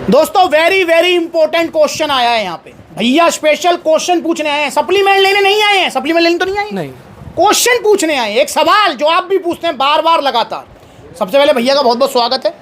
दोस्तों very very important question आया है यहाँ पे। भैया स्पेशल क्वेश्चन पूछने आए हैं, सप्लीमेंट लेने नहीं आए हैं। सप्लीमेंट लेने तो नहीं आए, नहीं, क्वेश्चन पूछने आए हैं। एक सवाल जो आप भी पूछते हैं बार बार लगातार। सबसे पहले भैया का बहुत बहुत स्वागत है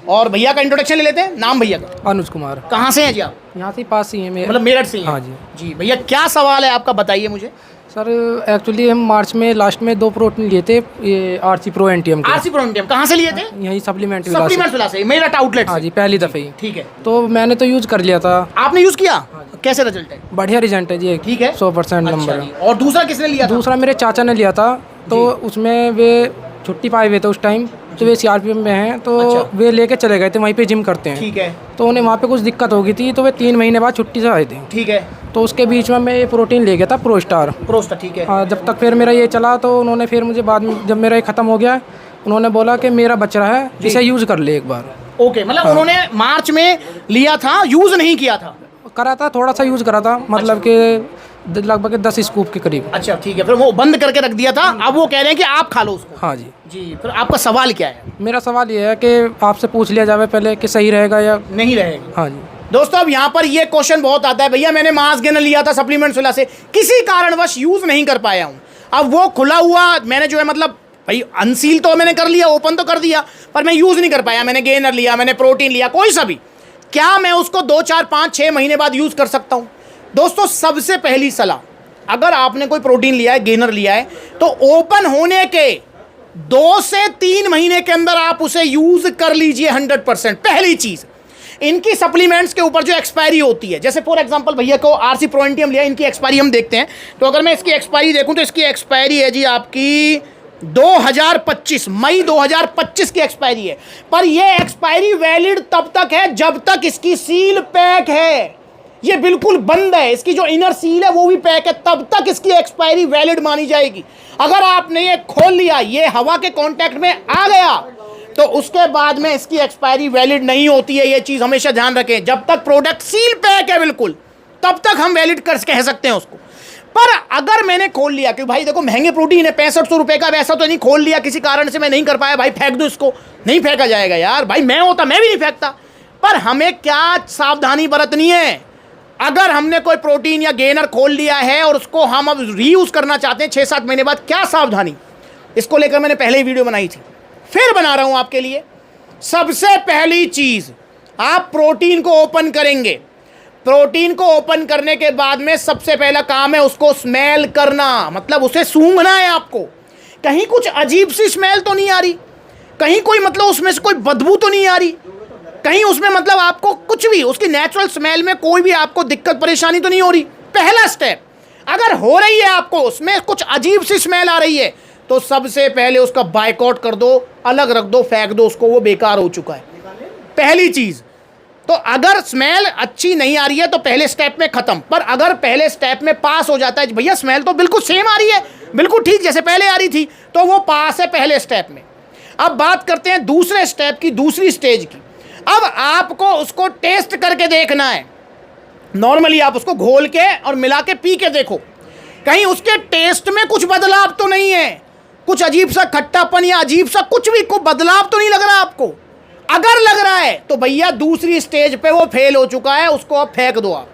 और भैया का इंट्रोडक्शन ले लेते हैं। नाम भैया का? अनुज कुमार। कहाँ से हैं जी आप? यहाँ से पास ही है, मतलब मेरठ से ही? हाँ जी। जी भैया क्या सवाल है आपका, बताइए मुझे। सर एक्चुअली हम मार्च में लास्ट में 2 प्रोटीन लिए थे, ये आरसी प्रो एनटीएम के। आरसी प्रो एनटीएम कहाँ से लिए थे? यही सप्लीमेंट विला से, मेरठ आउटलेट। हाँ जी, पहली दफ़े ही। ठीक है, तो मैंने तो यूज़ कर लिया था। आपने यूज़ किया? कैसे रिजल्ट है? बढ़िया रिजल्ट है जी। ठीक है, 100% नंबर है। और दूसरा किसने लिया था? दूसरा मेरे चाचा ने लिया था, तो उसमें वे छुट्टी पाए हुए थे उस टाइम, तो वे सीआरपीएफ में हैं, तो वे लेके चले गए थे, वहीं पे जिम करते हैं। ठीक है। तो उन्हें वहाँ पे कुछ दिक्कत हो गई थी, तो वे 3 महीने बाद छुट्टी से आए थे। ठीक है। तो उसके बीच में मैं ये प्रोटीन ले गया था, प्रोस्टार। ठीक है। हाँ, जब तक फिर मेरा ये चला तो उन्होंने फिर मुझे बाद में, जब मेरा ये ख़त्म हो गया, उन्होंने बोला कि मेरा बच रहा है, इसे यूज़ कर ले एक बार। ओके, मतलब उन्होंने मार्च में लिया था, यूज़ नहीं किया था? करा था, थोड़ा सा यूज़ करा था, मतलब कि लगभग 10 स्कूप के करीब। अच्छा ठीक है, फिर वो बंद करके रख दिया था, अब वो कह रहे हैं कि आप खा लो उसको। हाँ जी। जी, फिर आपका सवाल क्या है? मेरा सवाल ये है कि आपसे पूछ लिया जाए पहले कि सही रहेगा या नहीं रहेगा। हाँ जी। दोस्तों अब यहाँ पर ये क्वेश्चन बहुत आता है, भैया मैंने मास गेनर लिया था सप्लीमेंट्स वाला से, किसी कारणवश यूज़ नहीं कर पाया हूँ। अब वो खुला हुआ मैंने जो है, मतलब भाई अनसील तो मैंने कर लिया, ओपन तो कर दिया, पर मैं यूज़ नहीं कर पाया। मैंने गेनर लिया, मैंने प्रोटीन लिया, कोई सा भी, क्या मैं उसको 2, 4, 5, 6 महीने बाद यूज़ कर सकता हूँ? दोस्तों सबसे पहली सलाह, अगर आपने कोई प्रोटीन लिया है, गेनर लिया है, तो ओपन होने के 2 से 3 महीने के अंदर आप उसे यूज़ कर लीजिए 100%। पहली चीज़, इनकी सप्लीमेंट्स के ऊपर जो एक्सपायरी होती है, जैसे फॉर एग्जांपल भैया को आरसी प्रो एनटीएम लिया, इनकी एक्सपायरी हम देखते हैं। तो अगर मैं इसकी एक्सपायरी देखूं तो इसकी एक्सपायरी है जी आपकी 2025, मई 2025 की एक्सपायरी है। पर ये एक्सपायरी वैलिड तब तक है जब तक इसकी सील पैक है, ये बिल्कुल बंद है, इसकी जो इनर सील है वो भी पैक है, तब तक इसकी एक्सपायरी वैलिड मानी जाएगी। अगर आपने ये खोल लिया, ये हवा के कांटेक्ट में आ गया, तो उसके बाद में इसकी एक्सपायरी वैलिड नहीं होती है। ये चीज़ हमेशा ध्यान रखें, जब तक प्रोडक्ट सील पैक है बिल्कुल, तब तक हम वैलिड कर कह सकते हैं उसको। पर अगर मैंने खोल लिया कि भाई देखो महंगे प्रोटीन है 6500 रुपये का, वैसा तो नहीं, खोल लिया किसी कारण से मैं नहीं कर पाया, भाई फेंक दो इसको, नहीं फेंका जाएगा यार, भाई मैं होता मैं भी नहीं फेंकता। पर हमें क्या सावधानी बरतनी है, अगर हमने कोई प्रोटीन या गेनर खोल लिया है और उसको हम अब रीयूज़ करना चाहते हैं 6-7 महीने बाद, क्या सावधानी, इसको लेकर मैंने पहले ही वीडियो बनाई थी, फिर बना रहा हूं आपके लिए। सबसे पहली चीज़, आप प्रोटीन को ओपन करेंगे, प्रोटीन को ओपन करने के बाद में सबसे पहला काम है उसको स्मेल करना, मतलब उसे सूंघना है आपको। कहीं कुछ अजीब सी स्मेल तो नहीं आ रही, कहीं कोई मतलब उसमें से कोई बदबू तो नहीं आ रही, कहीं उसमें मतलब आपको कुछ भी उसकी नेचुरल स्मेल में कोई भी आपको दिक्कत परेशानी तो नहीं हो रही। पहला स्टेप, अगर हो रही है आपको उसमें कुछ अजीब सी स्मेल आ रही है, तो सबसे पहले उसका बायकॉट कर दो, अलग रख दो, फेंक दो उसको, वो बेकार हो चुका है। पहली चीज़ तो अगर स्मेल अच्छी नहीं आ रही है तो पहले स्टेप में ख़त्म। पर अगर पहले स्टेप में पास हो जाता है, भैया स्मेल तो बिल्कुल सेम आ रही है, बिल्कुल ठीक जैसे पहले आ रही थी, तो वो पास है पहले स्टेप में। अब बात करते हैं दूसरे स्टेप की, दूसरी स्टेज की। अब आपको उसको टेस्ट करके देखना है। नॉर्मली आप उसको घोल के और मिला के पी के देखो, कहीं उसके टेस्ट में कुछ बदलाव तो नहीं है, कुछ अजीब सा खट्टापन या अजीब सा कुछ भी को बदलाव तो नहीं लग रहा आपको। अगर लग रहा है तो भैया दूसरी स्टेज पे वो फेल हो चुका है, उसको आप फेंक दो आप,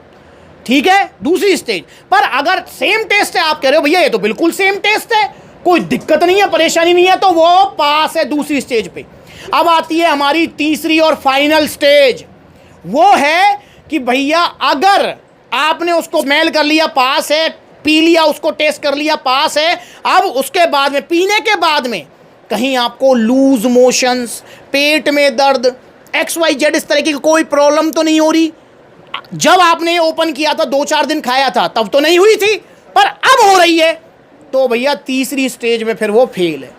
ठीक है, दूसरी स्टेज। पर अगर सेम टेस्ट है, आप कह रहे हो भैया ये तो बिल्कुल सेम टेस्ट है, कोई दिक्कत नहीं है, परेशानी नहीं है, तो वो पास है दूसरी स्टेज पे। अब आती है हमारी तीसरी और फाइनल स्टेज, वो है कि भैया अगर आपने उसको स्मेल कर लिया, पास है, पी लिया, उसको टेस्ट कर लिया, पास है, अब उसके बाद में, पीने के बाद में कहीं आपको लूज मोशंस, पेट में दर्द, XYZ इस तरह की कोई प्रॉब्लम तो नहीं हो रही। जब आपने ओपन किया था 2-4 दिन खाया था तब तो नहीं हुई थी, पर अब हो रही है, तो भैया तीसरी स्टेज में फिर वो फेल है।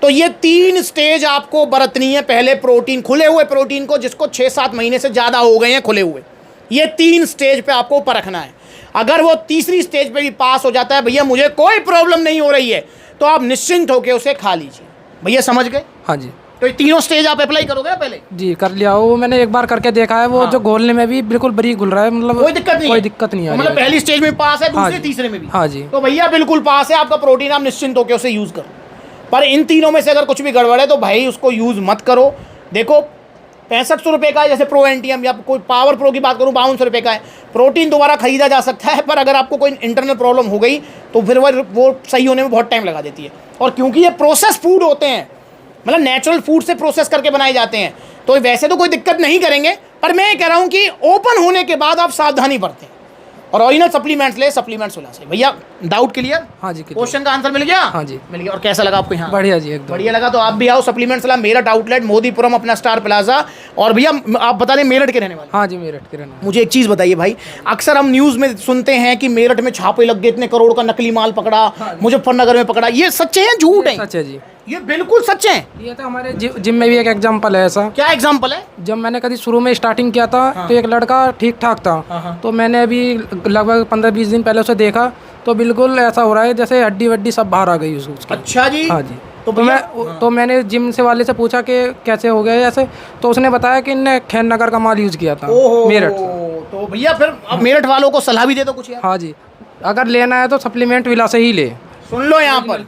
तो ये 3 स्टेज आपको बरतनी है। पहले प्रोटीन, खुले हुए प्रोटीन को जिसको 6-7 महीने से ज़्यादा हो गए हैं खुले हुए, ये 3 स्टेज पे आपको परखना है। अगर वो तीसरी स्टेज पे भी पास हो जाता है, भैया मुझे कोई प्रॉब्लम नहीं हो रही है, तो आप निश्चिंत होकर उसे खा लीजिए। भैया समझ गए? हाँ जी। तो ये तीनों स्टेज आप अप्लाई करोगे पहले? जी कर लिया, वो मैंने एक बार करके देखा है, वो हाँ। जो घोलने में भी बिल्कुल बरीक घुल रहा है, मतलब कोई दिक्कत नहीं, कोई दिक्कत नहीं है। मतलब पहली स्टेज में पास है, दूसरे हाँ तीसरे में भी? हाँ जी। तो भैया बिल्कुल पास है आपका प्रोटीन, आप निश्चिंत होकर उसे यूज़ करो। पर इन तीनों में से अगर कुछ भी गड़बड़ है तो भाई उसको यूज़ मत करो। देखो 6500 रुपये का है, जैसे प्रो एंटियम या कोई पावर प्रो की बात करूँ 5200 रुपये का है। प्रोटीन दोबारा खरीदा जा सकता है, पर अगर आपको कोई इंटरनल प्रॉब्लम हो गई तो फिर वो सही होने में बहुत टाइम लगा देती है। और क्योंकि ये प्रोसेस फूड होते हैं, मतलब नेचुरल फूड से प्रोसेस करके बनाए जाते हैं, तो वैसे तो कोई दिक्कत नहीं करेंगे, पर मैं कह रहा हूँ कि ओपन होने के बाद आप सावधानी बरतें और ओरिजिनल सप्लीमेंट्स ले, सप्लीमेंट्स सुला से। भैया डाउट क्लियर? हाँ जी, क्वेश्चन का आंसर मिल गया? हाँ जी मिल गया। और कैसा लगा आपको यहाँ? बढ़िया जी, एकदम बढ़िया लगा। तो आप भी आओ सप्लीमेंट्स ला, मेरठ आउटलेट, मोदीपुरम अपना स्टार प्लाजा। और भैया आप बता दें मेरठ के रहने वाले? हाँ जी, मेरठ के रहने। मुझे एक चीज़ बताइए भाई, अक्सर हम न्यूज़ में सुनते हैं कि मेरठ में छापे लग गए, इतने करोड़ का नकली माल पकड़ा, मुजफ्फरनगर में पकड़ा, ये सच्चे हैं झूठ है? सच है जी, ये बिल्कुल सच है। ये तो हमारे जिम में भी एक एग्जांपल है ऐसा। क्या एग्जांपल है? जब मैंने कभी शुरू में स्टार्टिंग किया था तो एक लड़का ठीक ठाक था, तो मैंने अभी लगभग 15-20 दिन पहले उसे देखा तो बिल्कुल ऐसा हो रहा है जैसे हड्डी वड्डी सब बाहर आ गई उसकी। अच्छा जी। हाँ जी। तो मैंने जिम से वाले से पूछा कि कैसे हो गया ऐसे, तो उसने बताया कि इनने खैर नगर का माल यूज़ किया था मेरठ। तो भैया फिर अब मेरठ वालों को सलाह भी दे दो कुछ यार। हाँ जी, अगर लेना है तो सप्लीमेंट विला से ही ले। सुन लो यहाँ पर,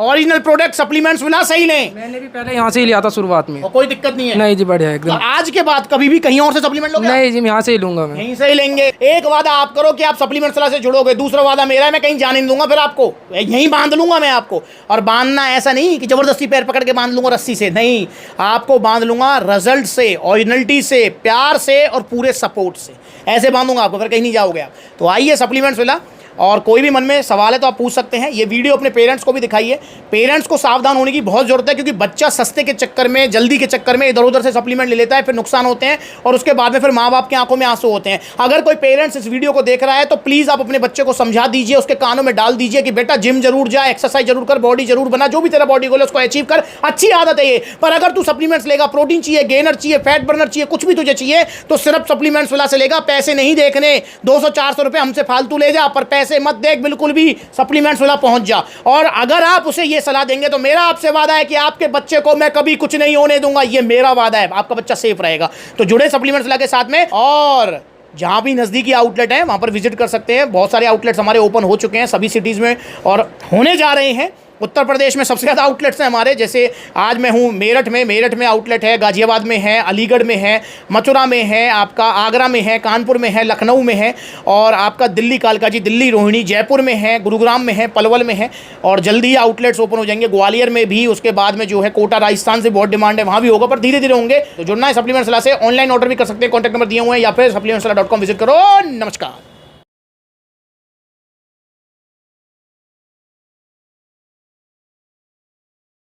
ओरिजिनल प्रोडक्ट सप्लीमेंट्स विला सही लें। मैंने भी पहले यहाँ से ही लिया था शुरुआत में, और कोई दिक्कत नहीं है? नहीं जी, बढ़िया एकदम। तो आज के बाद कभी भी कहीं और से सप्लीमेंट लोगे? नहीं जी, यहाँ से ही लूंगा मैं। यहीं से ही लेंगे। एक वादा आप करो कि आप सप्लीमेंट सलाह से जुड़ोगे, दूसरा वादा मेरा है मैं कहीं जाने नहीं दूंगा, फिर आपको यहीं बांध लूंगा मैं आपको। और बांधना ऐसा नहीं कि जबरदस्ती पैर पकड़ के बांध लूंगा रस्सी से, नहीं, आपको बांध लूंगा रिजल्ट से, ओरिजिनलिटी से, प्यार से और पूरे सपोर्ट से, ऐसे बांधूंगा आपको, फिर कहीं नहीं जाओगे आप। तो आइए सप्लीमेंट्स विला, और कोई भी मन में सवाल है तो आप पूछ सकते हैं। ये वीडियो अपने पेरेंट्स को भी दिखाइए। पेरेंट्स को सावधान होने की बहुत ज़रूरत है, क्योंकि बच्चा सस्ते के चक्कर में, जल्दी के चक्कर में इधर उधर से सप्लीमेंट ले लेता है, फिर नुकसान होते हैं और उसके बाद में फिर माँ बाप की आंखों में आंसू होते हैं। अगर कोई पेरेंट्स इस वीडियो को देख रहा है तो प्लीज़ आप अपने बच्चे को समझा दीजिए, उसके कानों में डाल दीजिए कि बेटा जिम जरूर जा, एक्सरसाइज जरूर कर, बॉडी जरूर बना, जो भी तेरा बॉडी गोल है उसको अचीव कर, अच्छी आदत है ये। पर अगर तू सप्लीमेंट्स लेगा, प्रोटीन चाहिए, गेनर चाहिए, फैट बर्नर चाहिए, कुछ भी तुझे चाहिए, तो सिर्फ सप्लीमेंट्स विला से लेगा। पैसे नहीं देखने, 200-400 रुपये हमसे फालतू ले जा, पर पैसे मत देख बिल्कुल भी, सप्लीमेंट्स वाला पहुंच जा। और अगर आप उसे ये सलाह देंगे तो मेरा आपसे वादा है कि आपके बच्चे को मैं कभी कुछ नहीं होने दूंगा, ये मेरा वादा है, आपका बच्चा सेफ रहेगा। तो जुड़े सप्लीमेंट्स वाला के साथ में, और जहां भी नज़दीकी आउटलेट है वहां पर विजिट कर सकते हैं। बहुत सारे आउटलेट्स हमारे ओपन हो चुके हैं सभी सिटीज़ में और होने जा रहे हैं। उत्तर प्रदेश में सबसे ज़्यादा आउटलेट्स हैं हमारे, जैसे आज मैं हूँ मेरठ में आउटलेट है, गाजियाबाद में है, अलीगढ़ में है, मथुरा में है, आपका आगरा में है, कानपुर में है, लखनऊ में है, और आपका दिल्ली कालकाजी, दिल्ली रोहिणी, जयपुर में है, गुरुग्राम में है, पलवल में है, और जल्दी ही आउटलेट्स ओपन हो जाएंगे ग्वालियर में भी। उसके बाद में जो है कोटा राजस्थान से बहुत डिमांड है, वहाँ भी होगा, पर धीरे धीरे होंगे। तो जुड़ना है सप्लीमेंट्स वाला से, ऑनलाइन ऑर्डर भी कर सकते हैं, कॉन्टैक्ट नंबर दिए हुए हैं, या फिर supplementswala.com विजिट करो। नमस्कार।